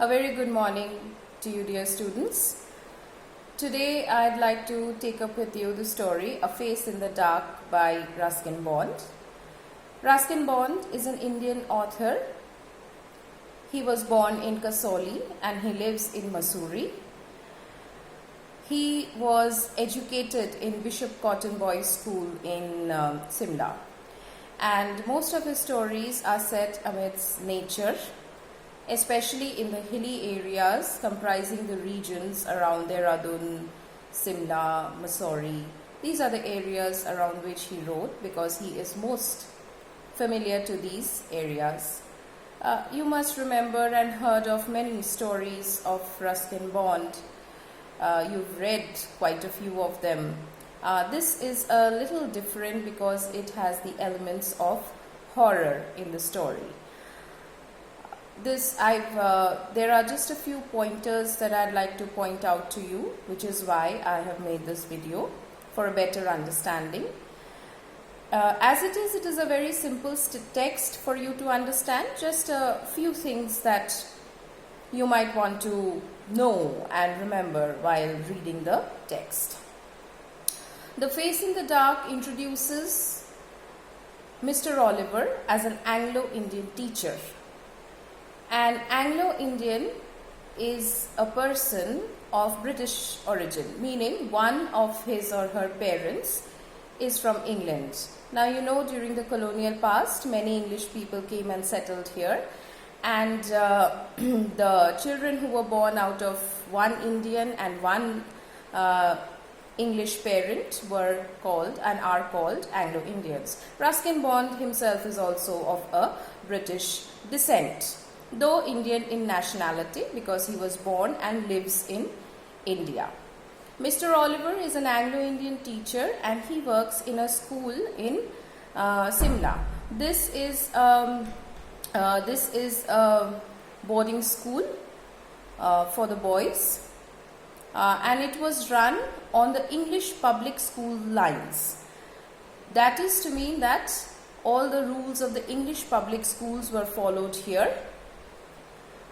A very good morning to you, dear students. Today I'd like to take up with you the story A Face in the Dark by Ruskin Bond. Ruskin Bond is an Indian author. He was born in Kasoli and he lives in Mussoorie. He was educated in Bishop Cotton Boys School in Simla. And most of his stories are set amidst nature, especially in the hilly areas comprising the regions around Dehradun, Simla, Mussoorie. These are the areas around which he wrote because he is most familiar to these areas. You must remember and heard of many stories of Ruskin Bond. You've read quite a few of them. This is a little different because it has the elements of horror in the story. There are just a few pointers that I'd like to point out to you, which is why I have made this video for a better understanding. As it is a very simple text for you to understand. Just a few things that you might want to know and remember while reading the text. The Face in the Dark introduces Mr. Oliver as an Anglo-Indian teacher. An Anglo-Indian is a person of British origin, meaning one of his or her parents is from England. Now you know during the colonial past many English people came and settled here, and the children who were born out of one Indian and one English parent were called and are called Anglo-Indians. Ruskin Bond himself is also of a British descent, though Indian in nationality because he was born and lives in India. Mr. Oliver is an Anglo-Indian teacher and he works in a school in Simla. This is a boarding school for the boys, and it was run on the English public school lines. That is to mean that all the rules of the English public schools were followed here.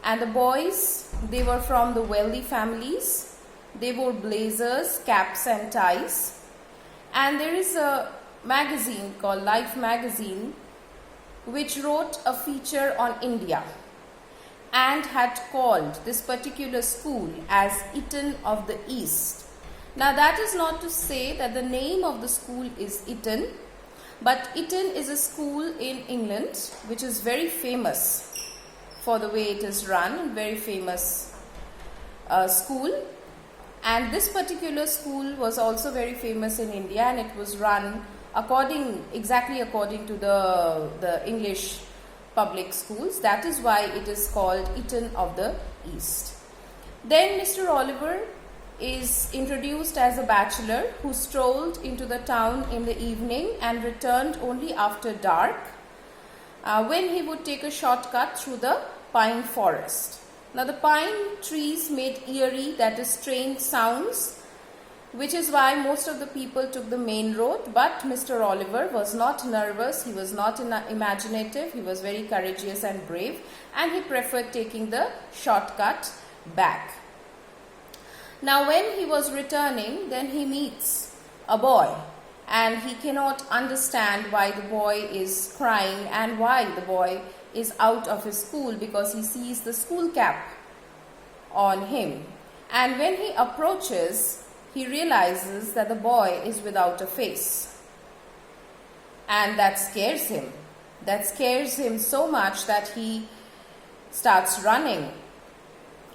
And the boys, they were from the wealthy families. They wore blazers, caps and ties. And there is a magazine called Life Magazine which wrote a feature on India and had called this particular school as Eton of the East. Now that is not to say that the name of the school is Eton, but Eton is a school in England which is very famous for the way it is run, very famous school. And this particular school was also very famous in India, and it was run exactly according to the English public schools. That is why it is called Eton of the East. Then Mr. Oliver is introduced as a bachelor who strolled into the town in the evening and returned only after dark, when he would take a shortcut through the pine forest. Now the pine trees made eerie, that is strange sounds, which is why most of the people took the main road. But Mr. Oliver was not nervous, he was not imaginative, he was very courageous and brave, and he preferred taking the shortcut back. Now when he was returning, then he meets a boy, and he cannot understand why the boy is crying and why the boy is out of his school, because he sees the school cap on him. And when he approaches, he realizes that the boy is without a face. And that scares him. That scares him so much that he starts running.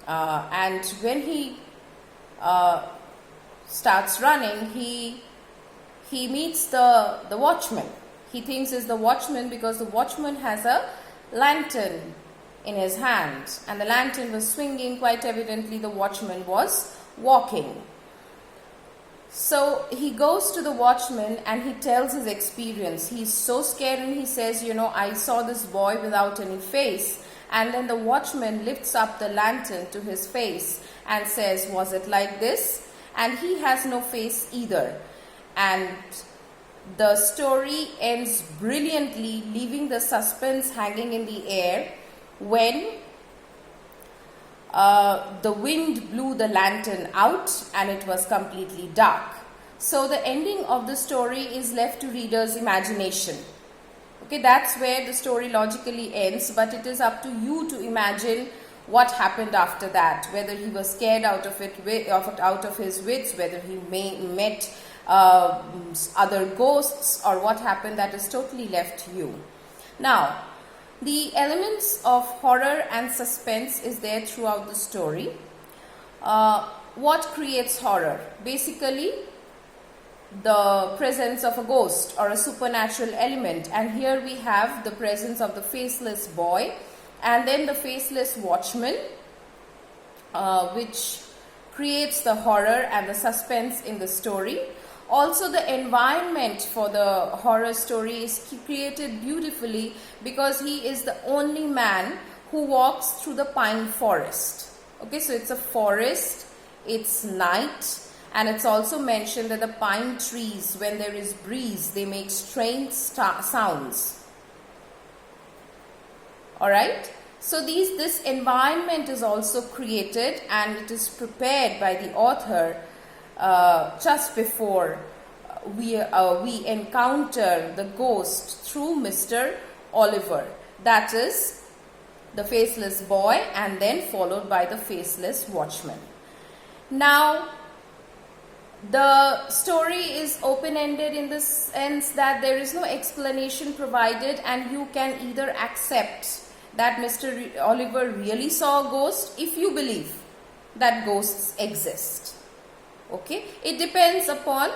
And when he starts running, he meets the watchman. He thinks it's the watchman because the watchman has a lantern in his hand, and the lantern was swinging. Quite evidently the watchman was walking. So he goes to the watchman and he tells his experience. He's so scared and he says, I saw this boy without any face. And then the watchman lifts up the lantern to his face and says, was it like this? And he has no face either. And the story ends brilliantly, leaving the suspense hanging in the air when the wind blew the lantern out and it was completely dark. So the ending of the story is left to reader's imagination. Okay, that's where the story logically ends, but it is up to you to imagine what happened after that, whether he was scared out of his wits, whether he met other ghosts, or what happened. That is totally left to you. Now, the elements of horror and suspense is there throughout the story. What creates horror? Basically, the presence of a ghost or a supernatural element, and here we have the presence of the faceless boy and then the faceless watchman, which creates the horror and the suspense in the story. Also, the environment for the horror story is created beautifully because he is the only man who walks through the pine forest. Okay, so it's a forest, it's night, and it's also mentioned that the pine trees, when there is breeze, they make strange sounds. Alright, so this environment is also created and it is prepared by the author just before we encounter the ghost through Mr. Oliver. That is the faceless boy and then followed by the faceless watchman. Now, the story is open-ended in the sense that there is no explanation provided, and you can either accept that Mr. Oliver really saw a ghost if you believe that ghosts exist. Okay, it depends upon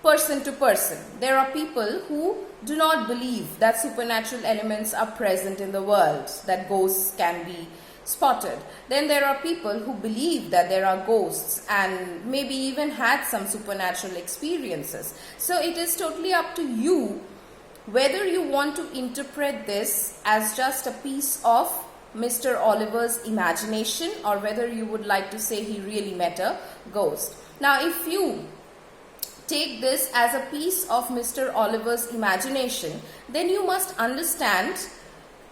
person to person. There are people who do not believe that supernatural elements are present in the world, that ghosts can be spotted. Then there are people who believe that there are ghosts and maybe even had some supernatural experiences. So it is totally up to you whether you want to interpret this as just a piece of Mr. Oliver's imagination or whether you would like to say he really met a ghost. Now, if you take this as a piece of Mr. Oliver's imagination, then you must understand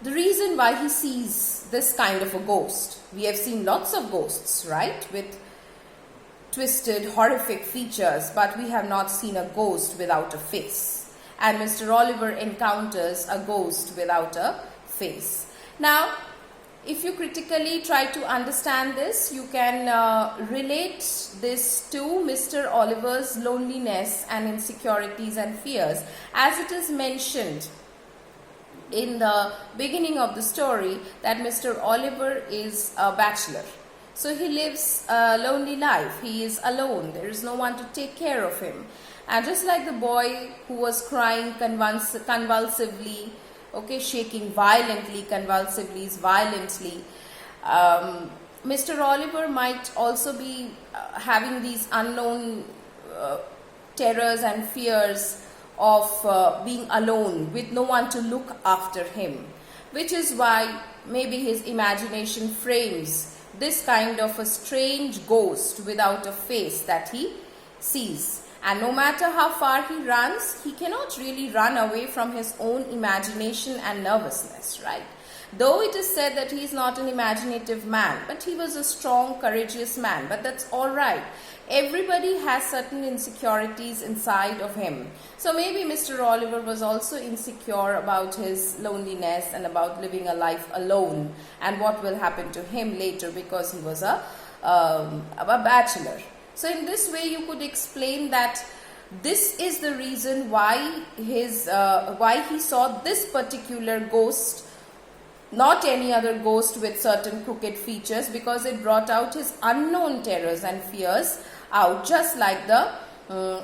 the reason why he sees this kind of a ghost. We have seen lots of ghosts, right, with twisted, horrific features, but we have not seen a ghost without a face. And Mr. Oliver encounters a ghost without a face. Now, if you critically try to understand this, you can relate this to Mr. Oliver's loneliness and insecurities and fears, as it is mentioned in the beginning of the story that Mr. Oliver is a bachelor. So he lives a lonely life. He is alone. There is no one to take care of him. And just like the boy who was crying convulsively, okay, shaking violently, convulsively, violently, Mr. Oliver might also be having these unknown terrors and fears of being alone with no one to look after him, which is why maybe his imagination frames this kind of a strange ghost without a face that he sees. And no matter how far he runs, he cannot really run away from his own imagination and nervousness, right? Though it is said that he is not an imaginative man, but he was a strong, courageous man. But that's all right. Everybody has certain insecurities inside of him. So maybe Mr. Oliver was also insecure about his loneliness and about living a life alone and what will happen to him later because he was a bachelor. So in this way you could explain that this is the reason why he saw this particular ghost, not any other ghost with certain crooked features, because it brought out his unknown terrors and fears out, just like the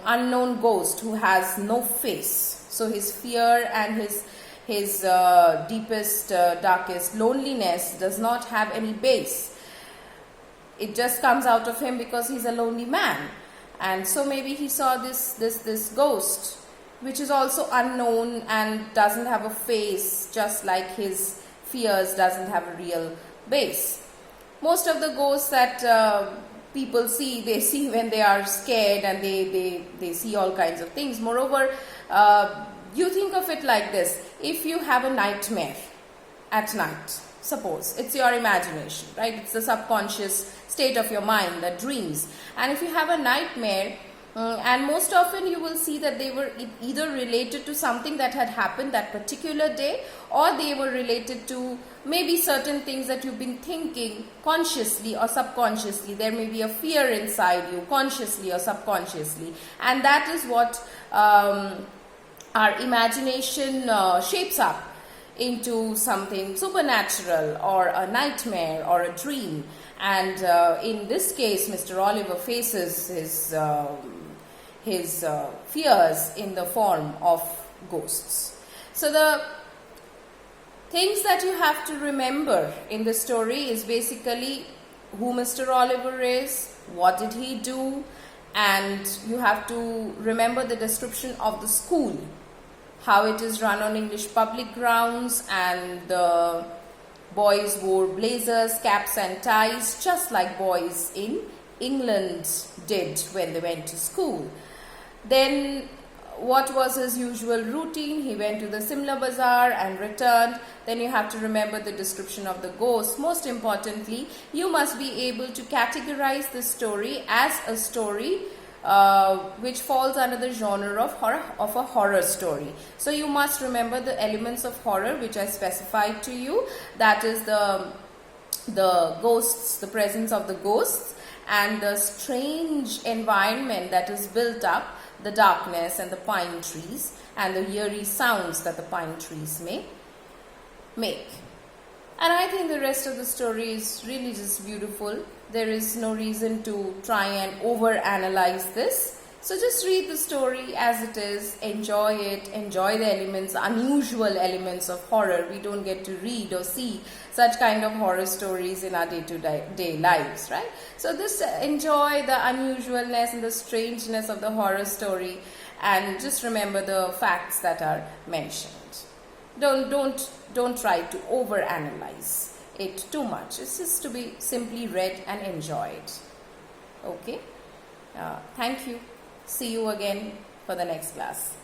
unknown ghost who has no face. So his fear and his deepest, darkest loneliness does not have any base. It just comes out of him because he's a lonely man. And so maybe he saw this ghost, which is also unknown and doesn't have a face, just like his fears doesn't have a real base. Most of the ghosts that people see, they see when they are scared and they see all kinds of things. Moreover, you think of it like this. If you have a nightmare at night, suppose it's your imagination, right? It's the subconscious state of your mind that dreams. And if you have a nightmare, and most often you will see that they were either related to something that had happened that particular day, or they were related to maybe certain things that you've been thinking consciously or subconsciously. There may be a fear inside you, consciously or subconsciously, and that is what our imagination shapes up into something supernatural or a nightmare or a dream. And in this case, Mr. Oliver faces his fears in the form of ghosts. So the things that you have to remember in the story is basically who Mr. Oliver is, what did he do, and you have to remember the description of the school, how it is run on English public grounds, and the boys wore blazers, caps and ties, just like boys in England did when they went to school. Then what was his usual routine? He went to the Simla Bazaar and returned. Then you have to remember the description of the ghost. Most importantly, you must be able to categorize the story as a story which falls under the genre of a horror story. So you must remember the elements of horror which I specified to you. That is the ghosts, the presence of the ghosts, and the strange environment that is built up, the darkness and the pine trees and the eerie sounds that the pine trees may make. And I think the rest of the story is really just beautiful. There is no reason to try and over-analyze this. So just read the story as it is, enjoy it, enjoy the elements, unusual elements of horror. We don't get to read or see such kind of horror stories in our day-to-day lives, right? So just enjoy the unusualness and the strangeness of the horror story, and just remember the facts that are mentioned. Don't try to over-analyze it too much. It's just to be simply read and enjoyed. Okay? Thank you. See you again for the next class.